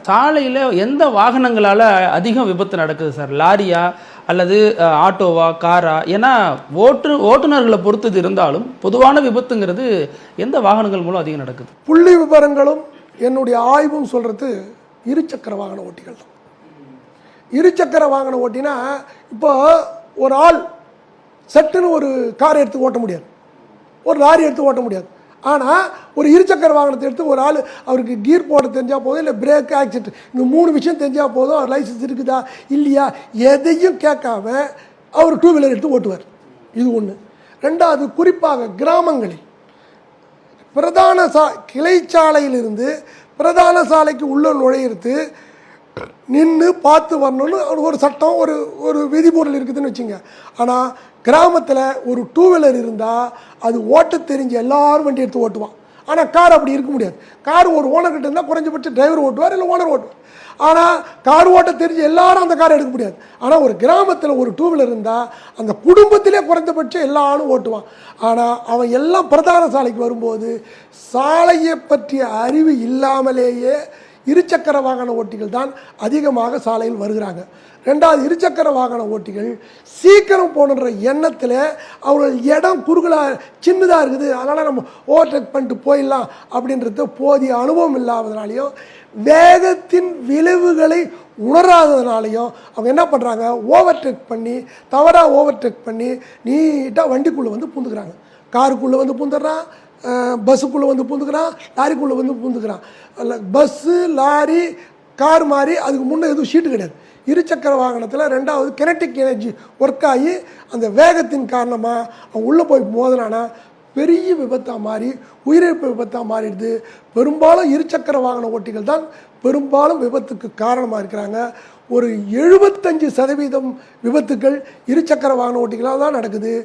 சாலையில் எந்த வாகனங்களால் அதிகம் விபத்து நடக்குது சார்? லாரியா அல்லது ஆட்டோவா, காரா? ஏன்னா ஓட்டுநர்களை பொறுத்தது இருந்தாலும் பொதுவான விபத்துங்கிறது எந்த வாகனங்கள் மூலம் அதிகம் நடக்குது? புள்ளி விவரங்களும் என்னுடைய ஆய்வும் சொல்கிறது இருசக்கர வாகன ஓட்டிகள் தான். இருசக்கர வாகன ஓட்டினா இப்போ ஒரு ஆள் சட்டுன்னு ஒரு கார் எடுத்து ஓட்ட முடியாது, ஒரு லாரி எடுத்து ஓட்ட முடியாது. ஆனால் ஒரு இருசக்கர வாகனத்தை எடுத்து ஒரு ஆள் அவருக்கு கீர் போட தெரிஞ்சால் போதும், இல்லை பிரேக், ஆக்சிடென்ட், இந்த 3 விஷயம் தெரிஞ்சால் போதும். அவர் லைசன்ஸ் இருக்குதா இல்லையா எதையும் கேட்காம அவர் 2 வீலர் எடுத்து ஓட்டுவார். இது ஒன்று. ரெண்டாவது, குறிப்பாக கிராமங்களில் பிரதான கிளைச்சாலையிலிருந்து பிரதான சாலைக்கு உள்ள நுழையிறது நின்று பார்த்து வரணும்னு ஒரு சட்டம், ஒரு விதிமுறைகள் இருக்குதுன்னு வச்சுங்க. ஆனால் கிராமத்தில் ஒரு 2 வீலர் இருந்தால் அது ஓட்ட தெரிஞ்சு எல்லாரும் வண்டி எடுத்து ஓட்டுவான். ஆனால் கார் அப்படி இருக்க முடியாது. கார் ஒரு ஓனர்கிட்ட இருந்தால் குறைஞ்சபட்சம் டிரைவர் ஓட்டுவார், இல்லை ஓனர் ஓட்டுவார். ஆனால் கார் ஓட்ட தெரிஞ்சு எல்லாரும் அந்த காரை எடுக்க முடியாது. ஆனால் ஒரு கிராமத்தில் ஒரு 2 வீலர் இருந்தால் அந்த குடும்பத்திலே குறைஞ்சபட்சம் எல்லாரும் ஓட்டுவான். ஆனால் அவன் எல்லாம் பிரதான சாலைக்கு வரும்போது சாலையை பற்றிய அறிவு இல்லாமலேயே இருசக்கர வாகன ஓட்டிகள் தான் அதிகமாக சாலையில் வருகிறாங்க. ரெண்டாவது, இருசக்கர வாகன ஓட்டிகள் சீக்கிரம் போகணுன்ற எண்ணத்தில் அவர்கள் இடம் குறுகலாக சின்னதாக இருக்குது, அதனால் நம்ம ஓவர்டேக் பண்ணிட்டு போயிடலாம் அப்படின்றது போதிய அனுபவம் இல்லாததுனாலையும் வேகத்தின் விளைவுகளை உணராததுனாலையும் அவங்க என்ன பண்ணுறாங்க, ஓவர்டேக் பண்ணி தவறாக ஓவர்டேக் பண்ணி நீட்டாக வண்டிக்குள்ளே வந்து பூந்துக்கிறாங்க. காருக்குள்ளே வந்து பூந்துடுறான், பஸ்ஸுக்குள்ளே வந்து பூந்துக்கிறான், லாரிக்குள்ளே வந்து பூந்துக்கிறான். பஸ்ஸு, லாரி, கார் மாதிரி அதுக்கு முன்னே எதுவும் ஷீட்டு கிடையாது. இருசக்கர வாகனத்தில் ரெண்டாவது கினெட்டிக் எனர்ஜி ஒர்க் ஆகி அந்த வேகத்தின் காரணமாக அவன் உள்ளே போய் மோதினானா பெரிய விபத்தாக மாறி உயிரிழப்பு விபத்தாக மாறிடுது. பெரும்பாலும் இருசக்கர வாகன ஓட்டிகள் தான் பெரும்பாலும் விபத்துக்கு காரணமாக இருக்கிறாங்க. ஒரு 75% விபத்துக்கள் இருசக்கர வாகன ஓட்டிகளால் தான் நடக்குது.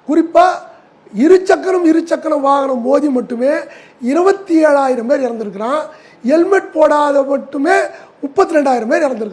குறிப்பாக இருசக்கரம் வாகனம் மோதி மட்டுமே 27,000 பேர் இறந்துருக்கிறான். ஹெல்மெட் போடாத மட்டுமே 32,000 பேர் இறந்துருக்கிறான்.